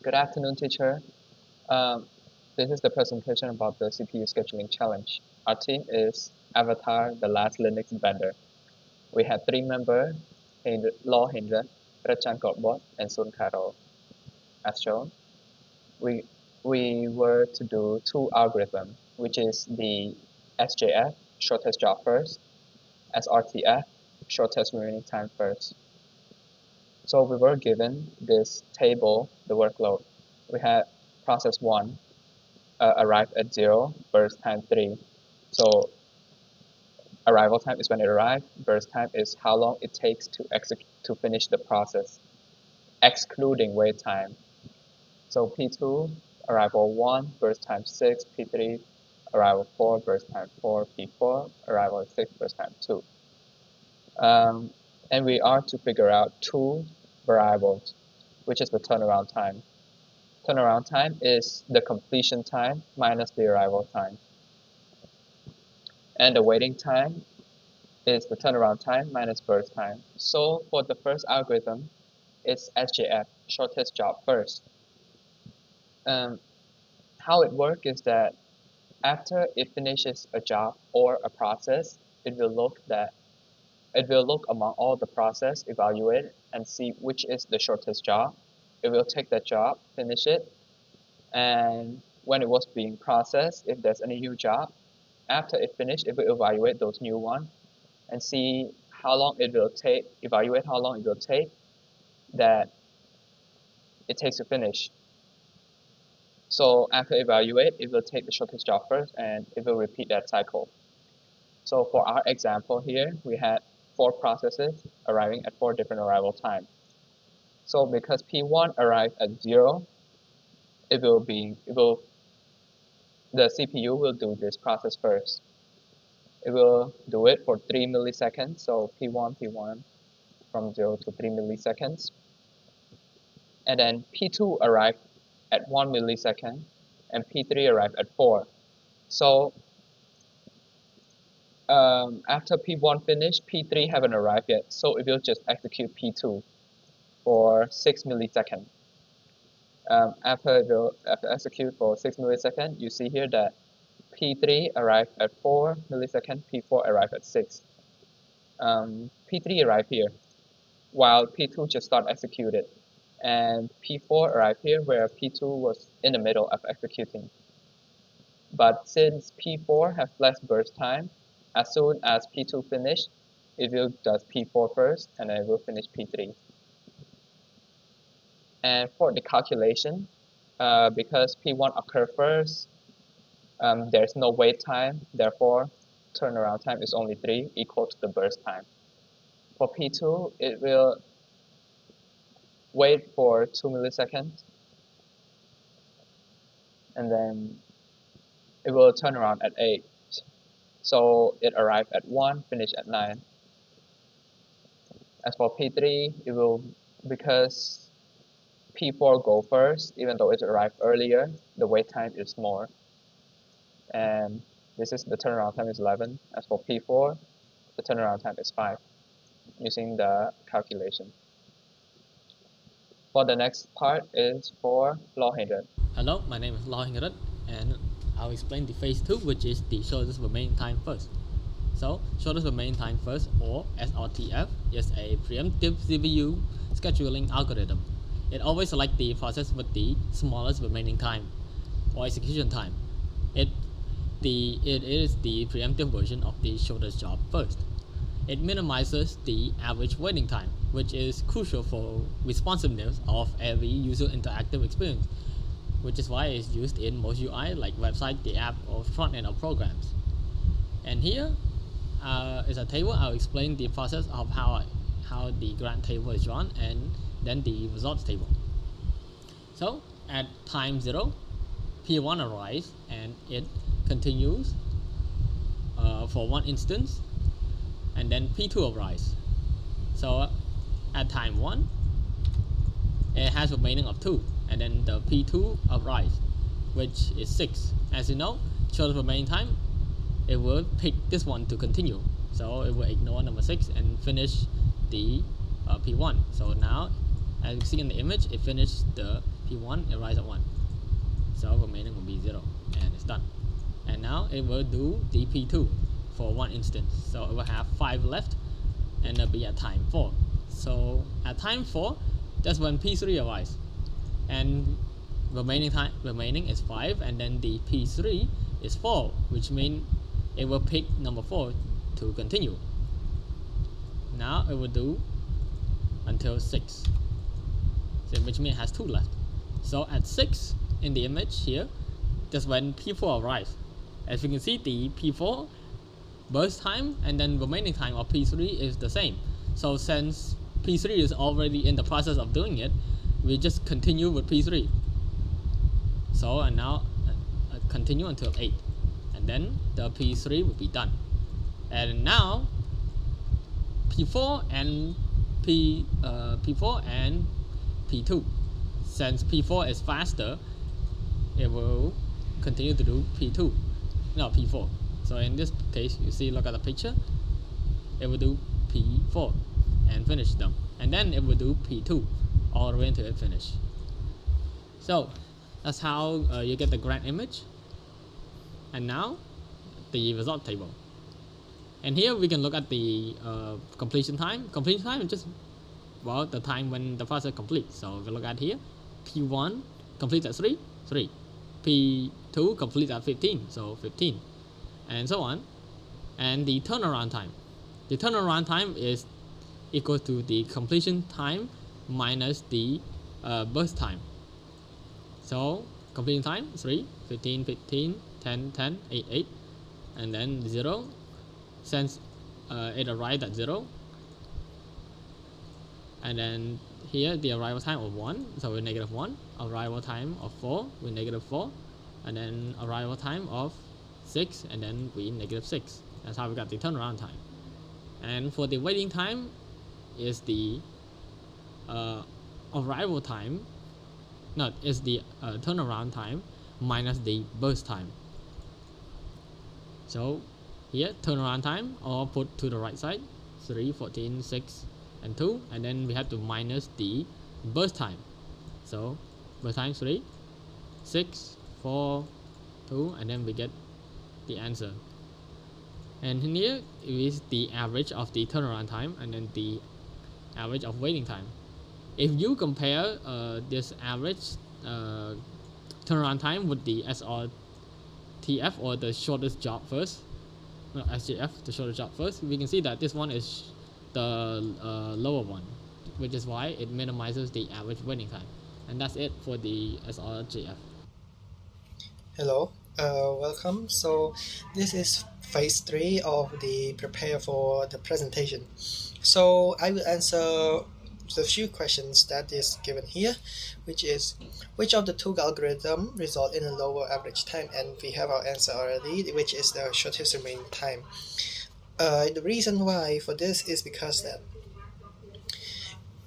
Good afternoon, teacher. Um, this is the presentation about the CPU scheduling challenge. Our team is Avatar, the last Linux vendor. We have three members, Law Hindra, Rachan Kotbot, and Sun Carol. As shown, we, we were to do two algorithms, which is the SJF, shortest job first, SRTF, shortest remaining time first. So we were given this table, the workload. We had process 1 arrive at 0, burst time 3. So arrival time is when it arrived, burst time is how long it takes to finish the process, excluding wait time. So P2, arrival 1, burst time 6, P3, arrival 4, burst time 4, P4, arrival 6, burst time 2. And we are to figure out two variables, which is the turnaround time. Turnaround time is the completion time minus the arrival time. And the waiting time is the turnaround time minus burst time. So for the first algorithm, it's SJF, shortest job first. How it works is that after it finishes a job or a process, it will look among all the process, evaluate it, and see which is the shortest job. It will take that job, finish it, and when it was being processed, if there's any new job, after it finished, it will evaluate those new ones and see how long it will take, evaluate how long it will take that it takes to finish. So after evaluate, it will take the shortest job first and it will repeat that cycle. So for our example here, we had 4 processes arriving at 4 different arrival times. So because P1 arrived at 0, the CPU will do this process first. It will do it for 3 milliseconds, so P1 from 0 to 3 milliseconds. And then P2 arrived at 1 millisecond, and P3 arrived at 4. So after P1 finished, P3 haven't arrived yet, so it will just execute P2 for 6 milliseconds. After execute for 6 milliseconds, you see here that P3 arrived at 4 milliseconds, P4 arrived at 6. P3 arrived here, while P2 just start executed, and P4 arrived here where P2 was in the middle of executing. But since P4 has less burst time, as soon as P2 finished, it will do P4 first, and then it will finish P3. And for the calculation, because P1 occurred first, there's no wait time, therefore turnaround time is only 3, equal to the burst time. For P2, it will wait for 2 milliseconds, and then it will turn around at 8. So it arrived at 1, finished at 9. As for P3, it will, because P4 go first, even though it arrived earlier, the wait time is more. And this is the turnaround time is 11. As for P4, the turnaround time is 5, using the calculation. For the next part is for Law Hindra. Hello, my name is Law Hindra, and I'll explain the phase 2, which is the shortest remaining time first. So, shortest remaining time first, or SRTF, is a preemptive CPU scheduling algorithm. It always selects the process with the smallest remaining time, or execution time. It is the preemptive version of the shortest job first. It minimizes the average waiting time, which is crucial for responsiveness of every user interactive experience, which is why it's used in most UI like website, the app, or front end of programs. And here is a table. I'll explain the process of how the grant table is drawn, and then the results table. So at time 0, P1 arrives and it continues for 1 instance, and then P2 arrives. So at time 1, it has remaining of 2, and then the P2 arrives, which is 6. As you know, shortest remaining time, it will pick this one to continue. So it will ignore number 6 and finish the P1. So now As you see in the image, it finished the P1, it rise at 1. So remaining will be 0, and it's done. And now it will do the P2 for one instance. So it will have 5 left, and it'll be at time 4. So at time 4, that's when P3 arrives. And remaining is 5, and then the P3 is 4, which means it will pick number 4 to continue. Now it will do until 6, so which means it has 2 left. So at 6 in the image here, that's when P4 arrives. As you can see, the P4 burst time and then remaining time of P3 is the same. So since P3 is already in the process of doing it, we just continue with P3. So and now continue until 8, and then the P3 will be done. And now P4 and P4 and P2. Since P4 is faster, it will continue to do P2, no P4. So in this case, you see, look at the picture, it will do P4 and finish them, and then it will do P2 all the way until it finish. So that's how you get the grand image. And now the result table. And here we can look at the completion time. Completion time is just, well, the time when the process completes. So if we look at here, P1 completes at 3, P2 completes at 15, so 15, and so on. And the turnaround time. The turnaround time is equal to the completion time minus the burst time. So completion time 3, 15, 15, 10, 10, 8, 8, and then 0. Since it arrived at 0, and then here the arrival time of 1, so we're negative 1, arrival time of 4, we're negative 4, and then arrival time of 6, and then we negative 6. That's how we got the turnaround time. And for the waiting time is the arrival time, no, is the turnaround time minus the burst time. So here turnaround time all put to the right side, 3, 14, 6, and 2, and then we have to minus the burst time. So burst time 3, 6, 4, 2, and then we get the answer. And here is the average of the turnaround time and then the average of waiting time. If you compare this average turnaround time with the SRTF, or the shortest job first, no, SJF, the shortest job first, we can see that this one is the lower one, which is why it minimizes the average waiting time. And that's it for the SRTF. Hello, welcome. So this is phase 3 of the prepare for the presentation. So I will answer the few questions that is given here, which is which of the two algorithms result in a lower average time, and we have our answer already, which is the shortest remaining time. The reason why for this is because that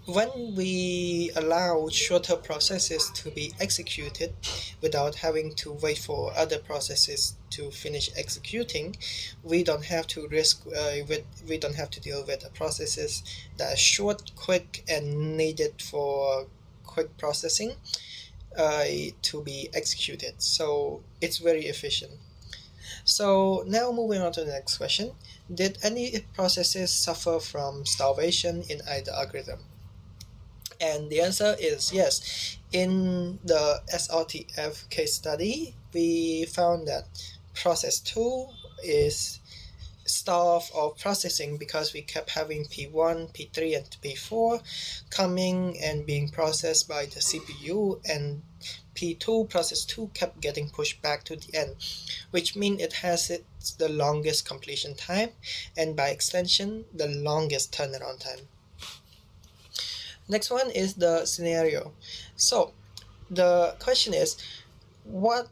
when we allow shorter processes to be executed without having to wait for other processes to finish executing, we don't have to we don't have to deal with processes that are short, quick, and needed for quick processing to be executed. So it's very efficient. So now moving on to the next question. Did any processes suffer from starvation in either algorithm? And the answer is yes. In the SRTF case study, we found that process 2 is starved of processing because we kept having P1, P3, and P4 coming and being processed by the CPU, and P2, process 2, kept getting pushed back to the end, which means it has the longest completion time and by extension the longest turnaround time. Next one is the scenario. So the question is, what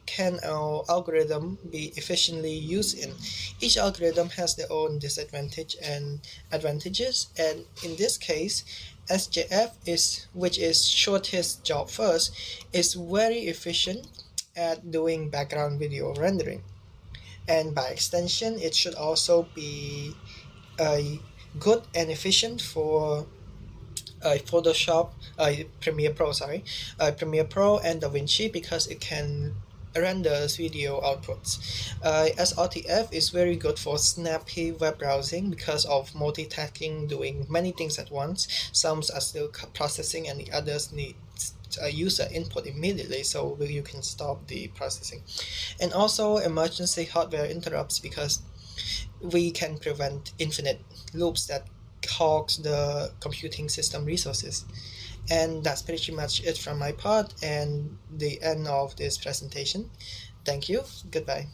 can our algorithm be efficiently used in? Each algorithm has their own disadvantage and advantages, and in this case, SJF which is shortest job first, is very efficient at doing background video rendering, and by extension, it should also be good and efficient for Photoshop, Premiere Pro, Premiere Pro and DaVinci because it can render video outputs. SRTF is very good for snappy web browsing because of multitasking, doing many things at once. Some are still processing and the others need a user input immediately, so you can stop the processing. And also emergency hardware interrupts because we can prevent infinite loops that hogs the computing system resources. And that's pretty much it from my part and the end of this presentation. Thank you. Goodbye.